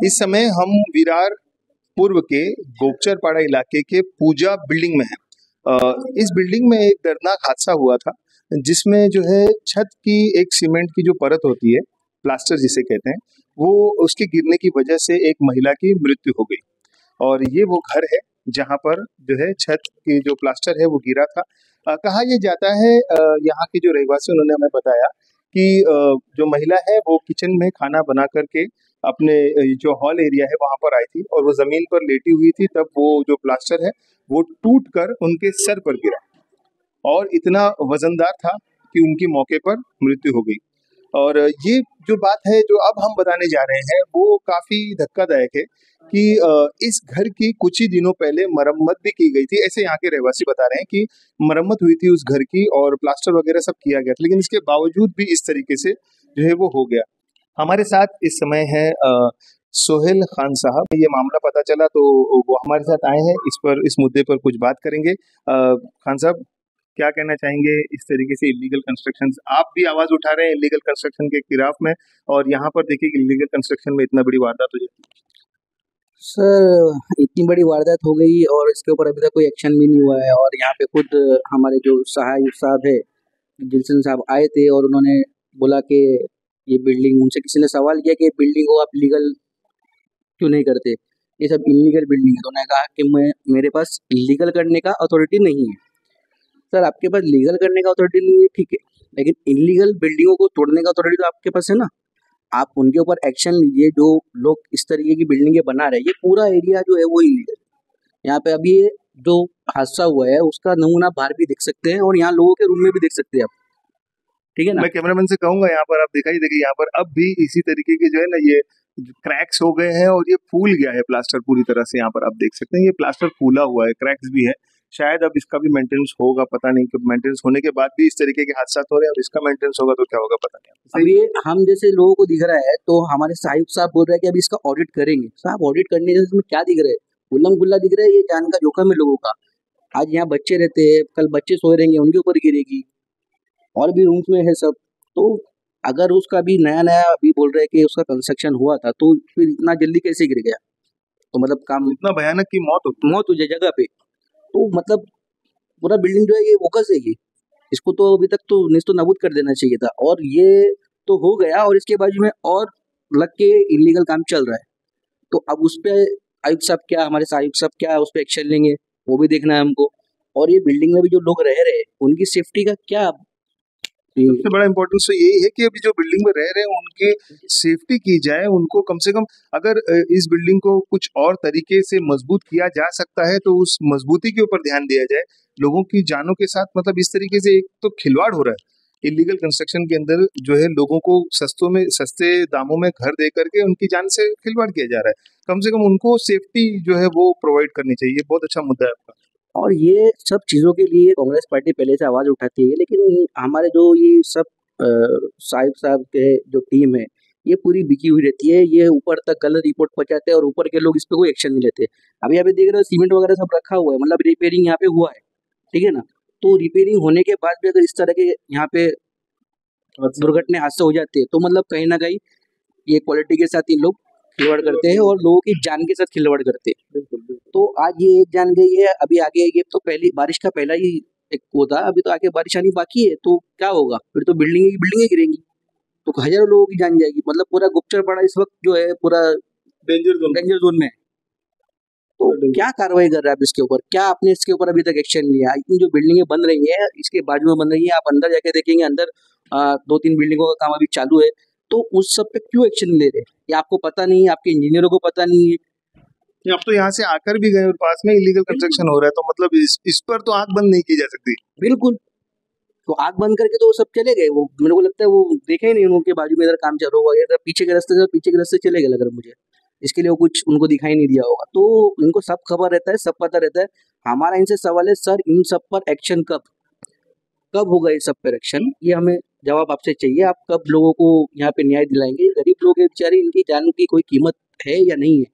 इस समय हम विरार पूर्व के गोपचरपाड़ा इलाके के पूजा बिल्डिंग में हैं। इस बिल्डिंग में एक दर्दनाक हादसा हुआ था, जिसमें जो है छत की एक सीमेंट की जो परत होती है, प्लास्टर जिसे कहते हैं, वो उसके गिरने की वजह से एक महिला की मृत्यु हो गई। और ये वो घर है जहाँ पर जो है छत की जो प्लास्टर है वो गिरा था। कहा यह जाता है, यहाँ के जो रहवासी उन्होंने हमें बताया कि जो महिला है वो किचन में खाना बना करके अपने जो हॉल एरिया है वहां पर आई थी, और वो जमीन पर लेटी हुई थी, तब वो जो प्लास्टर है वो टूट कर उनके सर पर गिरा और इतना वजनदार था कि उनकी मौके पर मृत्यु हो गई। और ये जो बात है जो अब हम बताने जा रहे हैं वो काफी धक्कादायक है कि इस घर की कुछ ही दिनों पहले मरम्मत भी की गई थी। ऐसे यहाँ के रहवासी बता रहे हैं कि मरम्मत हुई थी उस घर की और प्लास्टर वगैरह सब किया गया था, लेकिन इसके बावजूद भी इस तरीके से जो है वो हो गया। हमारे साथ इस समय है सोहेल खान साहब। ये मामला पता चला तो वो हमारे साथ आए हैं, इस मुद्दे पर कुछ बात करेंगे। खान साहब, क्या कहना चाहेंगे इस तरीके से इलीगल कंस्ट्रक्शन? आप भी आवाज उठा रहे हैं इलीगल कंस्ट्रक्शन के खिलाफ में, और यहाँ पर देखिए कि इलीगल कंस्ट्रक्शन में इतना बड़ी वारदात हो जाती है। सर, इतनी बड़ी वारदात हो गई और इसके ऊपर अभी तक कोई एक्शन भी नहीं हुआ है। और यहाँ पे खुद हमारे जो सहायक साहब है, जिल्सन साहब आए थे और उन्होंने बोला कि ये बिल्डिंग, उनसे किसी ने सवाल किया कि बिल्डिंग को आप लीगल क्यों नहीं करते, ये सब इलीगल बिल्डिंग है। तो उन्होंने कहा कि मेरे पास लीगल करने का अथॉरिटी नहीं है। सर, आपके पास लीगल करने का अथॉरिटी नहीं है, ठीक है, लेकिन इलीगल बिल्डिंगों को तोड़ने का अथॉरिटी तो आपके पास है ना। आप उनके ऊपर एक्शन लीजिए। जो लोग इस तरीके की बिल्डिंगें बना रहे हैं, ये पूरा एरिया जो है वो इलीगल। यहाँ पे अभी ये जो हादसा हुआ है उसका नमूना बाहर भी देख सकते हैं और यहाँ लोगों के रूम में भी देख सकते हैं आप, ठीक है ना। मैं कैमरामैन से कहूंगा यहाँ पर आप दिखाई देखिए, यहाँ पर अब भी इसी तरीके के जो है ना ये क्रैक्स हो गए हैं और ये फूल गया है प्लास्टर पूरी तरह से। यहाँ पर आप देख सकते हैं ये प्लास्टर फूला हुआ है, क्रैक्स भी है। शायद अब इसका भी मेंटेनेंस होगा, पता नहीं कि मेंटेनेंस होने के बाद भी इस तरीके के हादसा हो रहे हैं, और इसका मेंटेनेंस होगा तो क्या होगा पता नहीं। अब ये हम जैसे लोगों को दिख रहा है तो हमारे साहिब साहब बोल रहे हैं कि अभी इसका ऑडिट करेंगे। साहब, ऑडिट करने से इसमें क्या दिख रहा है? गुल्लम गुल्ला दिख रहा है, ये जान का जोखिम है लोगों का। आज यहाँ बच्चे रहते हैं, कल बच्चे सोए रहेंगे, उनके ऊपर गिरेगी। और भी रूम्स में है सब। तो अगर उसका भी नया नया अभी बोल रहे हैं कि उसका कंस्ट्रक्शन हुआ था, तो फिर इतना जल्दी कैसे गिर गया? तो मतलब काम इतना भयानक की मौत हो जाए जगह पे, तो मतलब पूरा बिल्डिंग जो है ये बोकस है। ये इसको तो अभी तक तो नेस्तो नाबूद कर देना चाहिए था, और ये तो हो गया और इसके बाजू में और लग के इलीगल काम चल रहा है। तो अब उस पे आयुक्त साहब क्या, हमारे आयुक्त साहब क्या उस पे एक्शन लेंगे, वो भी देखना है हमको। और ये बिल्डिंग में भी जो लोग रह रहे हैं उनकी सेफ्टी का क्या? सबसे बड़ा इम्पोर्टेंस तो यही है कि अभी जो बिल्डिंग में रह रहे हैं उनकी सेफ्टी की जाए। उनको कम से कम अगर इस बिल्डिंग को कुछ और तरीके से मजबूत किया जा सकता है तो उस मजबूती के ऊपर ध्यान दिया जाए। लोगों की जानों के साथ मतलब इस तरीके से एक तो खिलवाड़ हो रहा है इलीगल कंस्ट्रक्शन के अंदर, जो है लोगों को सस्ते दामों में घर दे करके उनकी जान से खिलवाड़ किया जा रहा है। कम से कम उनको सेफ्टी जो है वो प्रोवाइड करनी चाहिए। बहुत अच्छा मुद्दा है आपका। और ये सब चीज़ों के लिए कांग्रेस पार्टी पहले से आवाज़ उठाती है, लेकिन हमारे जो ये सब साहिब साहब के जो टीम है, ये पूरी बिकी हुई रहती है। ये ऊपर तक गलत रिपोर्ट पहुँचाते हैं और ऊपर के लोग इस पे कोई एक्शन नहीं लेते। अभी अभी देख रहे हो सीमेंट वगैरह सब रखा हुआ है, मतलब रिपेयरिंग यहाँ पे हुआ है, ठीक है ना। तो रिपेयरिंग होने के बाद भी अगर इस तरह के यहाँ पे दुर्घटना हादसे हो जाते हैं, तो मतलब कहीं ना कहीं ये क्वालिटी के साथ इन लोग खिलवाड़ करते हैं और लोगों की जान के साथ खिलवाड़ करते हैं। तो आज ये एक जान गई है, अभी आगे ये तो पहली बारिश का पहला ही एक वो था, अभी तो आगे बारिश आनी बाकी है। तो क्या होगा फिर? तो बिल्डिंगे गिरेंगी, तो हजारों लोगों की जान जाएगी। मतलब पूरा गुप्तचरपाड़ा इस वक्त जो है पूरा डेंजर जोन में है। तो क्या कार्रवाई कर रहा है अब इसके ऊपर? क्या आपने इसके ऊपर अभी तक एक्शन लिया? इतनी जो बिल्डिंगें बन रही है, इसके बाजू में बन रही है, आप अंदर जाके देखेंगे, अंदर 2-3 बिल्डिंगों का काम अभी चालू है। तो उस सब पे क्यों एक्शन ले रहे हैं? ये आपको पता नहीं है, आपके इंजीनियरों को पता नहीं है? अब तो यहाँ से आकर भी गए और पास में इलीगल कंस्ट्रक्शन हो रहा है, तो मतलब इस पर तो आंख बंद नहीं की जा सकती। बिल्कुल। तो आग बंद करके तो वो सब चले गए। वो मेरे को लगता है वो देखे ही नहीं उनके बाजू में इधर काम चल रहा होगा, इधर पीछे के रास्ते चले गए लग रहा है मुझे। इसके लिए वो कुछ उनको दिखाई नहीं दिया होगा। तो इनको सब खबर रहता है, सब पता रहता है। हमारा इनसे सवाल है, सर इन सब पर एक्शन कब कब होगा? इस सब पर एक्शन, ये हमें जवाब आपसे चाहिए। आप कब लोगों को यहाँ पे न्याय दिलाएंगे? गरीब लोग हैं बेचारे, इनकी जान की कोई कीमत है या नहीं है?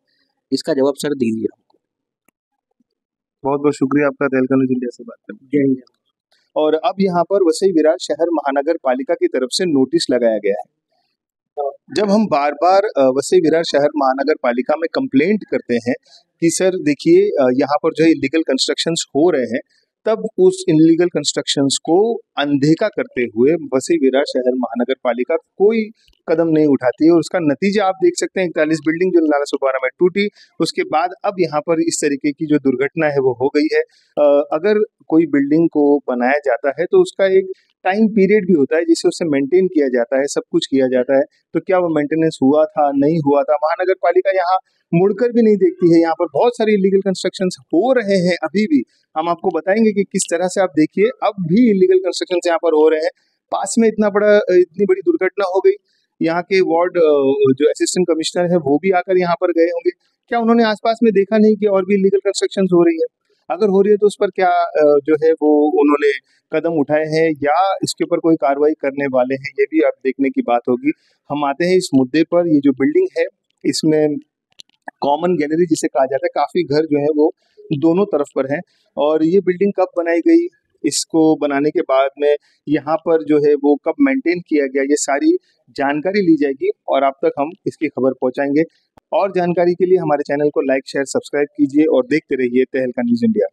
इसका जवाब सर दीजिए हमको। बहुत बहुत शुक्रिया आपका तेलकन इंडिया से बात करने। जय हिंद। और अब यहाँ पर वसई विरार शहर महानगर पालिका की तरफ से नोटिस लगाया गया है जब हम बार बार वसई विरार शहर महानगर पालिका में कंप्लेंट करते हैं कि सर देखिए यहाँ पर जो इलीगल कंस्ट्रक्शंस हो रहे हैं, तब उस इलीगल कंस्ट्रक्शंस को अनदेखा करते हुए वसई विरार शहर महानगर पालिका कोई कदम नहीं उठाती है। और उसका नतीजा आप देख सकते हैं, 41 बिल्डिंग जो नाला सुपारा में टूटी, उसके बाद अब यहाँ पर इस तरीके की जो दुर्घटना है वो हो गई है। अगर कोई बिल्डिंग को बनाया जाता है तो उसका एक टाइम पीरियड भी होता है जिसे उससे मेंटेन किया जाता है, सब कुछ किया जाता है। तो क्या वो मेंटेनेंस हुआ था, नहीं हुआ था? महानगर पालिका यहाँ मुड़कर भी नहीं देखती है। यहाँ पर बहुत सारे इलीगल कंस्ट्रक्शंस हो रहे हैं अभी भी। हम आपको बताएंगे कि किस तरह से, आप देखिए अब भी इलीगल कंस्ट्रक्शंस यहाँ पर हो रहे हैं। पास में इतनी बड़ी दुर्घटना हो गई, यहाँ के वार्ड जो असिस्टेंट कमिश्नर है वो भी आकर यहाँ पर गए होंगे। क्या उन्होंने आसपास में देखा नहीं कि और भी इलीगल कंस्ट्रक्शंस हो रही है? अगर हो रही है तो उस पर क्या जो है वो उन्होंने कदम उठाए हैं या इसके ऊपर कोई कार्रवाई करने वाले हैं, ये भी आप देखने की बात होगी। हम आते हैं इस मुद्दे पर। ये जो बिल्डिंग है इसमें कॉमन गैलरी जिसे कहा जाता है, काफी घर जो है वो दोनों तरफ पर हैं। और ये बिल्डिंग कब बनाई गई, इसको बनाने के बाद में यहाँ पर जो है वो कब मेंटेन किया गया, ये सारी जानकारी ली जाएगी और आप तक हम इसकी खबर पहुंचाएंगे। और जानकारी के लिए हमारे चैनल को लाइक, शेयर, सब्सक्राइब कीजिए और देखते रहिए तहलका न्यूज इंडिया।